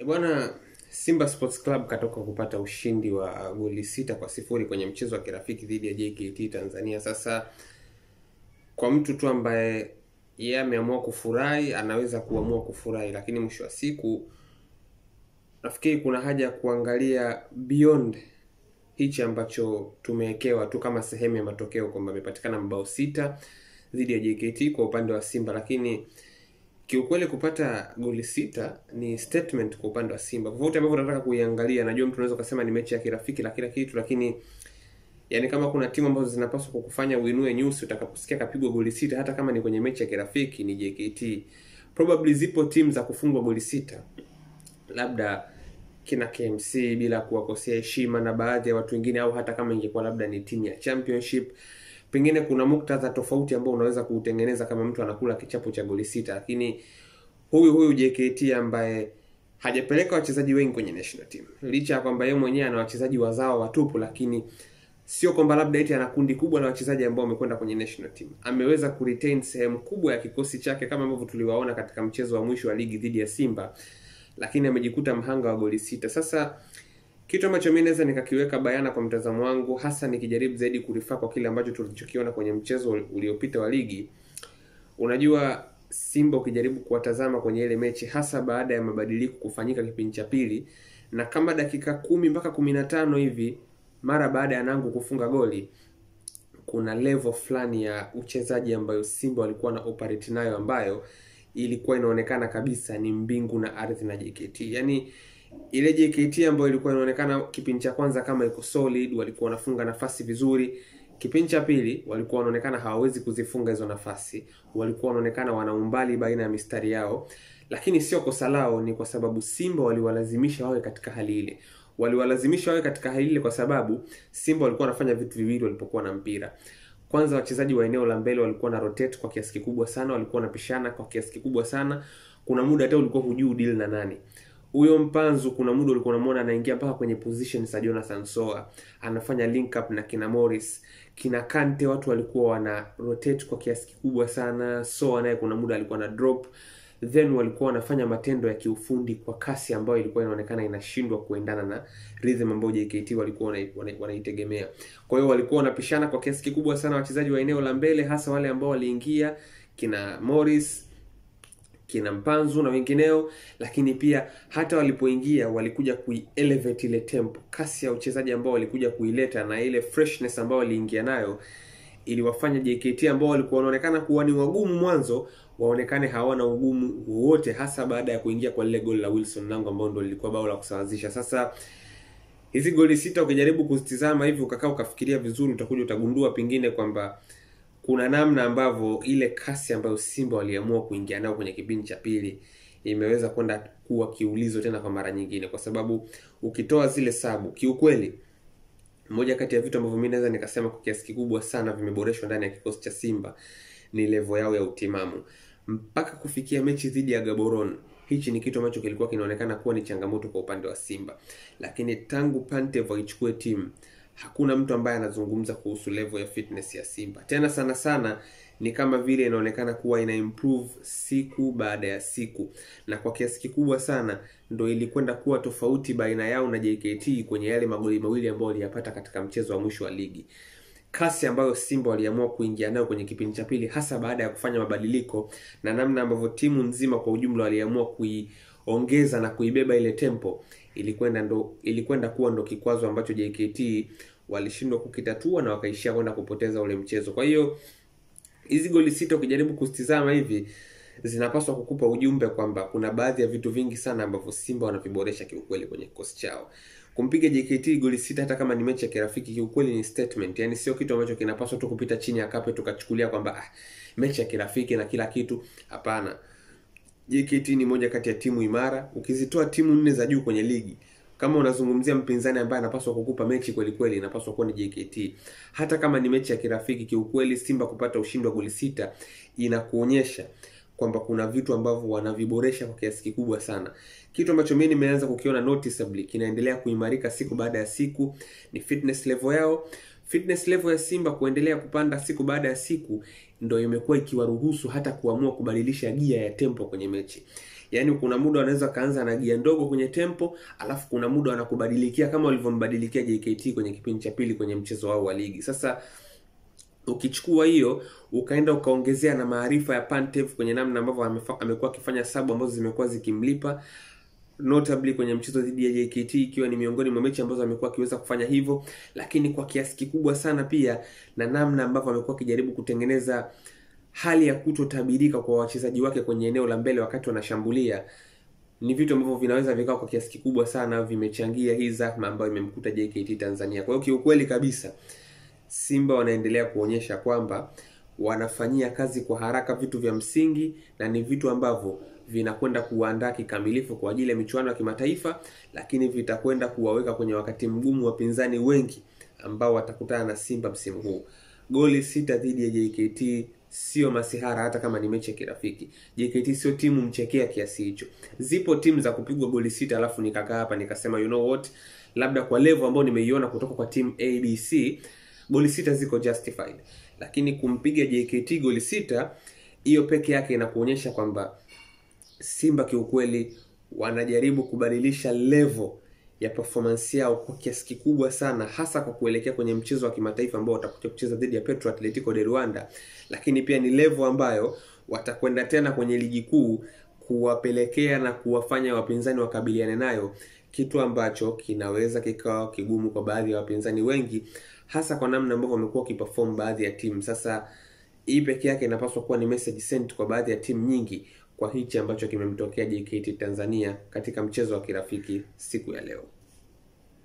Bwana, Simba Sports Club katoka kupata ushindi wa goli 6-0 kwenye mchezo wa kirafiki dhidi ya JKT Tanzania. Sasa kwa mtu tu ambaye yeye ameamua kufurahi, anaweza kuamua kufurahi, lakini mwisho wa siku nafikiri kuna haja ya kuangalia beyond hichi ambacho tumewekewa tu kama sehemu ya matokeo, kwamba amepatikana mabao 6 dhidi ya JKT kwa upande wa Simba, lakini kiukweli kupata goli 6 ni statement kwa upande wa Simba. Vote ambavyo nataka kuiangalia, najua mtu anaweza kusema ni mechi ya kirafiki la kila kitu, lakini yani kama kuna timu ambazo zinapaswa kukufanya uinue nyusi utakaposikia kapigwa goli 6 hata kama ni kwenye mechi ya kirafiki, ni JKT. Probably zipo timu za kufungwa goli 6, labda kina KMC, bila kuwakosea heshima na baadhi ya watu wengine, au hata kama ingekuwa labda ni timu ya championship, pengine kuna muktadha tofauti ambao unaweza kuutengeneza kama mtu anakula kichapo cha goli 6. Lakini huyu JKT ambaye hajapeleka wachezaji wengi kwenye national team, licha ya kwamba yeye mwenyewe ana wachezaji wazao watupu, lakini sio kwamba labda eti ana kundi kubwa la wachezaji ambao wamekwenda kwenye national team. Ameweza kuretain sehemu kubwa ya kikosi chake kama ambavyo tuliwaona katika mchezo wa mwisho wa ligi dhidi ya Simba, lakini amejikuta mhanga wa goli 6. Sasa kitu ambacho mimi naweza nikakiweka bayana kwa mtazamo wangu, hasa nikijaribu zaidi kurifaa kwa kile ambacho tulichokiona kwenye mchezo uliopita wa ligi. Unajua Simba ukijaribu kuwatazama kwenye ile mechi, hasa baada ya mabadiliko kufanyika kipindi cha pili, na kama dakika 10 mpaka 15 hivi mara baada ya Nangu kufunga goli, kuna level fulani ya uchezaji ambayo Simba walikuwa na operate nayo, ambayo ilikuwa inaonekana kabisa ni mbingu na ardhi na JKT. Yani ile JKT ambayo ilikuwa inaonekana kipindi cha kwanza kama iko solid, walikuwa wanafunga nafasi vizuri, kipindi cha pili walikuwa wanaonekana hawawezi kuzifunga hizo nafasi, walikuwa wanaonekana wana umbali baina ya mistari yao. Lakini sio kosa lao, ni kwa sababu Simba waliwalazimisha wawe katika hali ile. Waliwalazimisha wawe katika hali ile kwa sababu Simba walikuwa wanafanya vitu viwili walipokuwa na mpira. Kwanza, wachezaji wa eneo la mbele walikuwa na rotate kwa kiasi kikubwa sana, walikuwa wanapishana kwa kiasi kikubwa sana. Kuna muda hata ulikuwa hujui deal na nani. Huyo Mpanzu kuna muda ulikuwa unamuona anaingia mpaka kwenye position za Jonathan Soa, anafanya link up na kina Morris, kina Kante, watu walikuwa wana rotate kwa kiasi kikubwa sana. Soa naye kuna muda alikuwa na drop, then walikuwa wanafanya matendo ya kiufundi kwa kasi ambayo ilikuwa inaonekana inashindwa kuendana na rhythm ambayo JKT walikuwa wanaitegemea. Kwa hiyo walikuwa wanapishana kwa kiasi kikubwa sana wachezaji wa eneo la mbele, hasa wale ambao waliingia kina Morris, kina Mpanzu na wengineo. Lakini pia hata walipoingia walikuja kuelevate ile tempo, kasi ya uchezaji ambao walikuja kuileta, na ile freshness ambao waliingia nayo iliwafanya JKT ambao walikuwa wanaonekana kuwa ni wagumu mwanzo waonekane hawana ugumu wote, hasa baada ya kuingia kwa lile goli la Wilson Nangu ambao ndio lilikuwa bao la kusawazisha. Sasa hizi goli 6 ukijaribu kuzitizama hivi ukakaa ukafikiria vizuri, utakuja utagundua pengine kwamba kuna namna ambavyo ile kasi ambayo Simba waliamua kuingia nao kwenye kipindi cha pili imeweza kwenda kuwa kiulizo tena kwa mara nyingine, kwa sababu ukitoa zile sabu, kiukweli moja kati ya vitu ambavyo mimi naweza nikasema kwa kiasi kikubwa sana vimeboreshwa ndani ya kikosi cha Simba ni level yao ya utimamu. Mpaka kufikia mechi dhidi ya Gaborone, hichi ni kitu ambacho kilikuwa kinaonekana kuwa ni changamoto kwa upande wa Simba, lakini tangu Pantev waichukue timu hakuna mtu ambaye anazungumza kuhusu level ya fitness ya Simba. Tena sana sana ni kama vile inaonekana kuwa ina improve siku baada ya siku, na kwa kiasi kikubwa sana ndio ilikwenda kuwa tofauti baina yao na JKT kwenye yale magoli mawili ambayo waliyapata katika mchezo wa mwisho wa ligi. Kasi ambayo Simba waliamua kuingia nayo kwenye kipindi cha pili, hasa baada ya kufanya mabadiliko, na namna ambavyo timu nzima kwa ujumla waliamua kuiongeza na kuibeba ile tempo, ilikwenda kuwa ndo kikwazo ambacho JKT walishindwa kukitatua na wakaishia kwenda kupoteza ule mchezo. Kwa hiyo hizi goli 6 ukijaribu kustizama hivi zinapaswa kukupa ujumbe kwamba kuna baadhi ya vitu vingi sana ambavyo Simba wanaviboresha kiukweli kwenye kikosi chao. Kumpiga JKT goli 6 hata kama ni mechi ya kirafiki kiukweli ni statement. Yani sio kitu ambacho kinapaswa tu kupita chini ya kape tukachukulia kwamba mechi ya kirafiki na kila kitu. Hapana. JKT ni moja kati ya timu imara. Ukizitoa timu 4 za juu kwenye ligi, kama unazungumzia mpinzani ambaye anapaswa kukupa mechi kweli kweli, inapaswa kuwa ni JKT. Hata kama ni mechi ya kirafiki, kiukweli Simba kupata ushindi wa goli 6 inakuonyesha kwamba kuna vitu ambavyo wanaviboresha kwa kiasi kikubwa sana. Kitu ambacho mimi nimeanza kukiona noticeably kinaendelea kuimarika siku baada ya siku ni fitness level yao. Fitness level ya Simba kuendelea kupanda siku baada ya siku ndio imekuwa ikiwaruhusu hata kuamua kubadilisha gia ya tempo kwenye mechi. Yaani kuna muda wanaweza kaanza na gia ndogo kwenye tempo, alafu kuna muda wanakubadilikia kama walivyombadilikia JKT kwenye kipindi cha pili kwenye mchezo wao wa ligi. Sasa ukichukua hiyo ukaenda ukaongezea na maarifa ya Pantev kwenye namna ambavyo amekuwa akifanya sabu ambazo zimekuwa zikimlipa, notably kwenye mchezo dhidi ya JKT ikiwa ni miongoni mwa mechi ambazo amekuwa akiweza kufanya hivyo, lakini kwa kiasi kikubwa sana pia na namna ambavyo amekuwa akijaribu kutengeneza hali ya kutotabirika kwa wachezaji wake kwenye eneo la mbele wakati wanashambulia, ni vitu ambavyo vinaweza vikao kwa kiasi kikubwa sana vimechangia hii zahma ambayo imemkuta JKT Tanzania. Kwa hiyo kiukweli kabisa Simba wanaendelea kuonyesha kwamba wanafanyia kazi kwa haraka vitu vya msingi, na ni vitu ambavyo vinakwenda kuandaa kikamilifu kwa ajili ya michuano ya kimataifa, lakini vitakwenda kuwaweka kwenye wakati mgumu wapinzani wengi ambao watakutana na Simba msimu huu. Goli 6 dhidi ya JKT sio masihara hata kama ni mechi ya kirafiki. JKT sio timu mchekea kiasi hicho. Zipo timu za kupigwa goli 6 alafu nikakaa hapa nikasema you know what, labda kwa level ambayo nimeiona kutoka kwa timu ABC, goli 6 ziko justified. Lakini kumpiga JKT goli 6, hiyo peke yake inakuonyesha kwamba Simba kiukweli wanajaribu kubadilisha level ya performance yao kwa kiasi kikubwa sana, hasa kwa kuelekea kwenye mchezo wa kimataifa ambao watakuja kucheza dhidi ya Petro Atletico de Rwanda, lakini pia ni level ambayo watakwenda tena kwenye ligi kuu kuwapelekea na kuwafanya wapinzani wakabiliane nayo, kitu ambacho kinaweza kikawa kigumu kwa baadhi ya wapinzani wengi, hasa kwa namna ambavyo wamekuwa wakiperform baadhi ya timu. Sasa hii pekee yake inapaswa kuwa ni message sent kwa baadhi ya timu nyingi kwa hichi ambacho kimemtokea JKT Tanzania katika mchezo wa kirafiki siku ya leo.